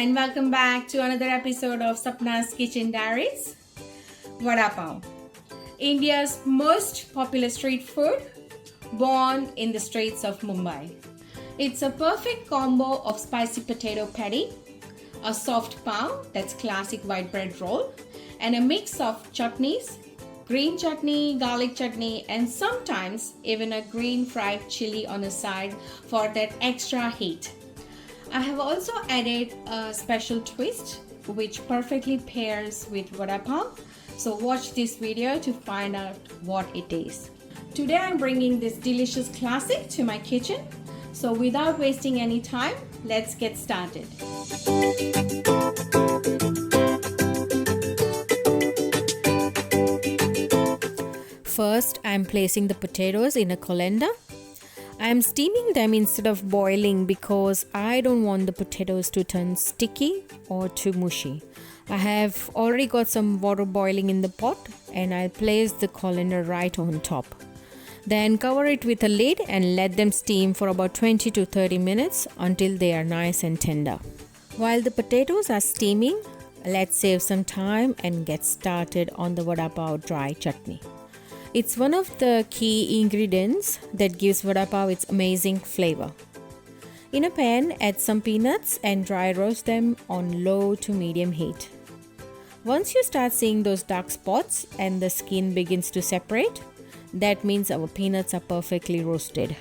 and welcome back to another episode of Sapna's Kitchen Diaries. Vada Pav, India's most popular street food, born in the streets of Mumbai. It's a perfect combo of spicy potato patty, a soft pav, that's classic white bread roll, and a mix of chutneys, green chutney, garlic chutney, and sometimes even a green fried chili on the side for that extra heat. I have also added a special twist which perfectly pairs with Vada Pav. So watch this video to find out what it is. Today I'm bringing this delicious classic to my kitchen. So without wasting any time, let's get started. First, I'm placing the potatoes in a colander. I'm steaming them instead of boiling because I don't want the potatoes to turn sticky or too mushy. I have already got some water boiling in the pot and I'll place the colander right on top. Then cover it with a lid and let them steam for about 20 to 30 minutes until they are nice and tender. While the potatoes are steaming, let's save some time and get started on the Vada Pav dry chutney. It's one of the key ingredients that gives Vada Pav its amazing flavor. In a pan, add some peanuts and dry roast them on low to medium heat. Once you start seeing those dark spots and the skin begins to separate, that means our peanuts are perfectly roasted.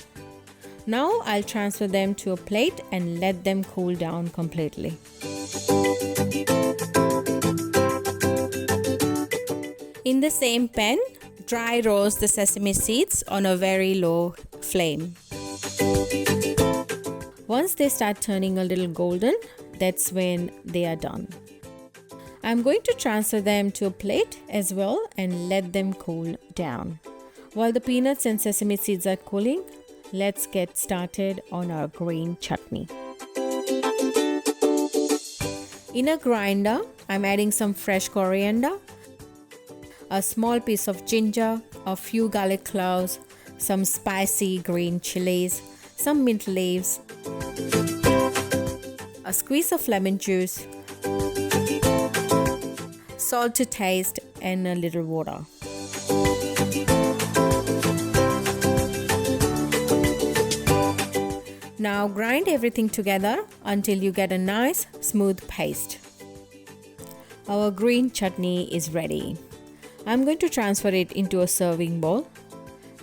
Now I'll transfer them to a plate and let them cool down completely. In the same pan, dry roast the sesame seeds on a very low flame. Once they start turning a little golden, that's when they are done. I'm going to transfer them to a plate as well and let them cool down. While the peanuts and sesame seeds are cooling, let's get started on our green chutney. In a grinder, I'm adding some fresh coriander, a small piece of ginger, a few garlic cloves, some spicy green chilies, some mint leaves, a squeeze of lemon juice, salt to taste, and a little water. Now grind everything together until you get a nice smooth paste. Our green chutney is ready. I'm going to transfer it into a serving bowl.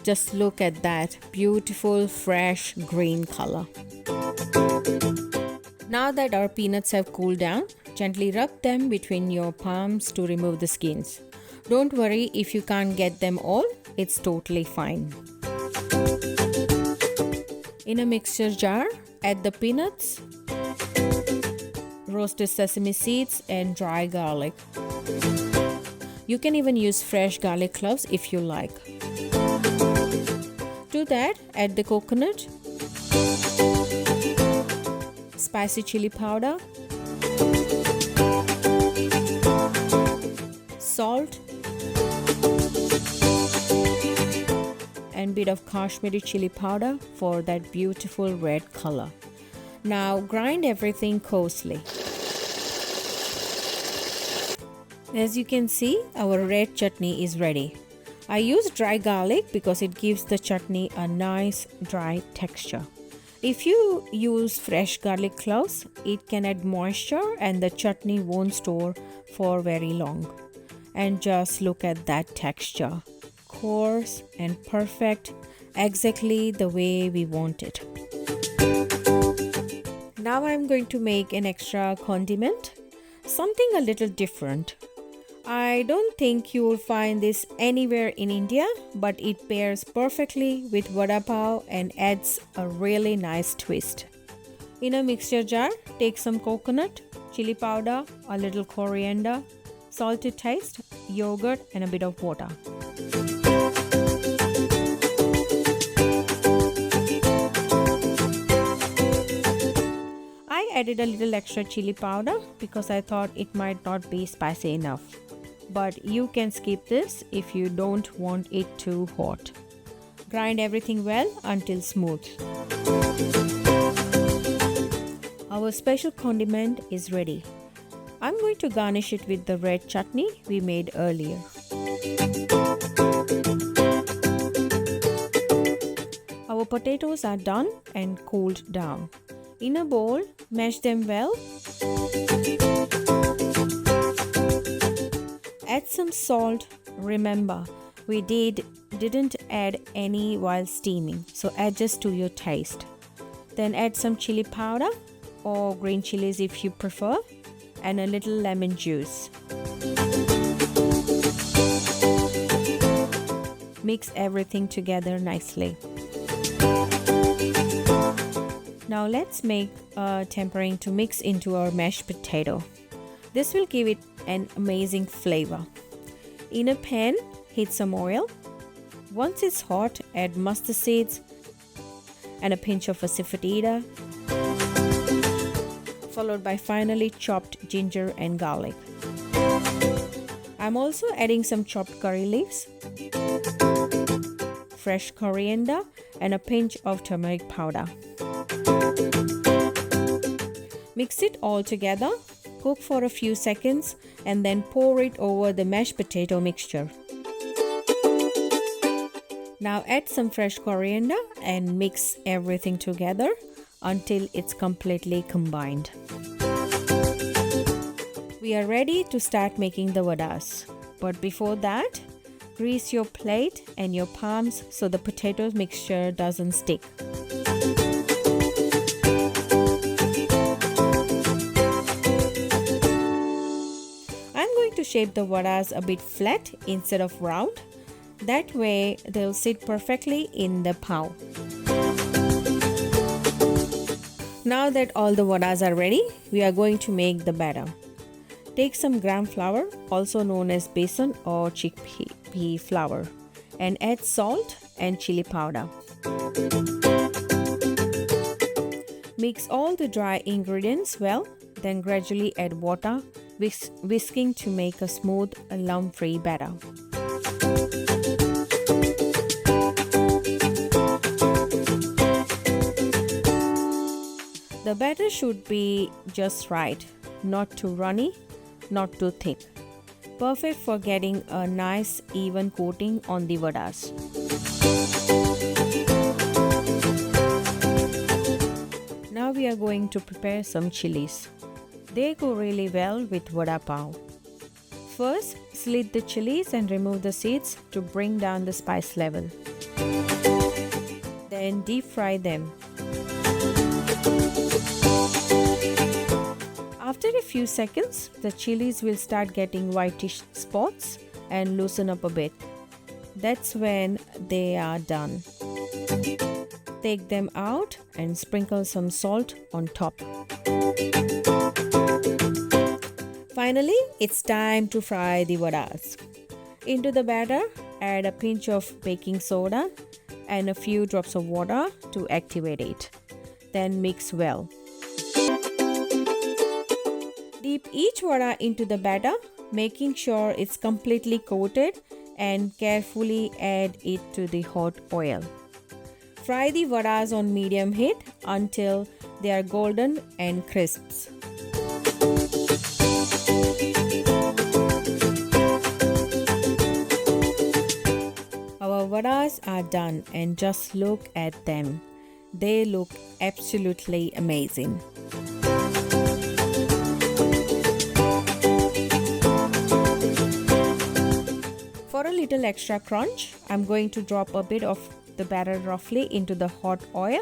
Just look at that beautiful fresh green color. Now that our peanuts have cooled down, gently rub them between your palms to remove the skins. Don't worry if you can't get them all, it's totally fine. In a mixture jar, add the peanuts, roasted sesame seeds, and dry garlic. You can even use fresh garlic cloves if you like. To that, add the coconut, spicy chili powder, salt, and bit of Kashmiri chili powder for that beautiful red color. Now grind everything coarsely. As you can see, our red chutney is ready. I use dry garlic because it gives the chutney a nice dry texture. If you use fresh garlic cloves, it can add moisture and the chutney won't store for very long. And just look at that texture. Coarse and perfect, exactly the way we want it. Now I'm going to make an extra condiment, something a little different. I don't think you will find this anywhere in India, but it pairs perfectly with Vada Pav and adds a really nice twist. In a mixture jar, take some coconut, chili powder, a little coriander, salt to taste, yogurt, and a bit of water. I added a little extra chili powder because I thought it might not be spicy enough. But you can skip this if you don't want it too hot. Grind everything well until smooth. Our Our special condiment is ready. I'm going to garnish it with the red chutney we made earlier. Our potatoes are done and cooled down. In a bowl, mash them well. Add some salt. Remember, we didn't add any while steaming, so adjust to your taste. Then add some chili powder or green chilies if you prefer, and a little lemon juice. Mix everything together nicely. Now let's make a tempering to mix into our mashed potato. This will give it an amazing flavor. In a pan, heat some oil. Once it's hot, add mustard seeds and a pinch of asafoetida, followed by finely chopped ginger and garlic. I'm also adding some chopped curry leaves, fresh coriander, and a pinch of turmeric powder. Mix it all together, cook for a few seconds, and then pour it over the mashed potato mixture. Now add some fresh coriander and mix everything together until it's completely combined. We are ready to start making the vadas. But before that, grease your plate and your palms so the potato mixture doesn't stick. I'm going to shape the vadas a bit flat instead of round. That way they'll sit perfectly in the pav. Now that all the vadas are ready, we are going to make the batter. Take some gram flour, also known as besan or chickpea flour, and add salt and chili powder. Mix all the dry ingredients well, then gradually add water, whisking to make a smooth, lump-free batter. The batter should be just right, not too runny, not too thick. Perfect for getting a nice even coating on the vadas. Now we are going to prepare some chilies. They go really well with Vada Pav. First, slit the chilies and remove the seeds to bring down the spice level. Then deep fry them. After a few seconds, the chilies will start getting whitish spots and loosen up a bit. That's when they are done. Take them out and sprinkle some salt on top. Finally, it's time to fry the vadas. Into the batter, add a pinch of baking soda and a few drops of water to activate it. Then mix well. Dip each vada into the batter, making sure it's completely coated, and carefully add it to the hot oil. Fry the vadas on medium heat until they are golden and crisp. Our vadas are done and just look at them. They look absolutely amazing. For a little extra crunch, I'm going to drop a bit of the batter roughly into the hot oil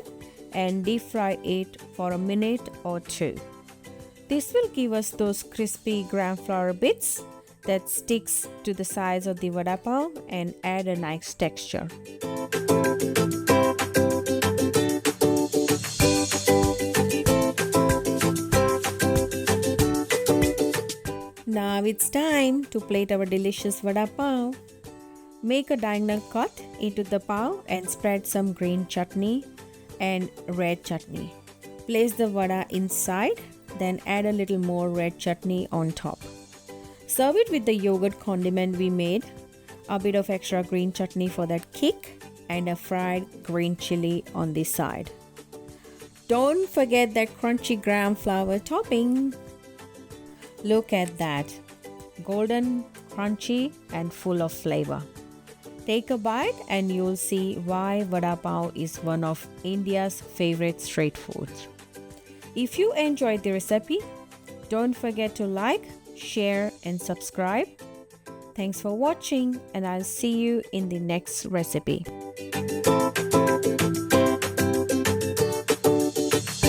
and deep fry it for a minute or two. This will give us those crispy gram flour bits that sticks to the sides of the Vada Pav and add a nice texture. Now it's time to plate our delicious Vada Pav. Make a diagonal cut into the pav and spread some green chutney and red chutney. Place the vada inside, then add a little more red chutney on top. Serve it with the yogurt condiment we made, a bit of extra green chutney for that kick, and a fried green chili on the side. Don't forget that crunchy gram flour topping. Look at that. Golden, crunchy and full of flavor. Take a bite and you'll see why Vada Pav is one of India's favorite street foods. If you enjoyed the recipe, don't forget to like, share and subscribe. Thanks for watching and I'll see you in the next recipe.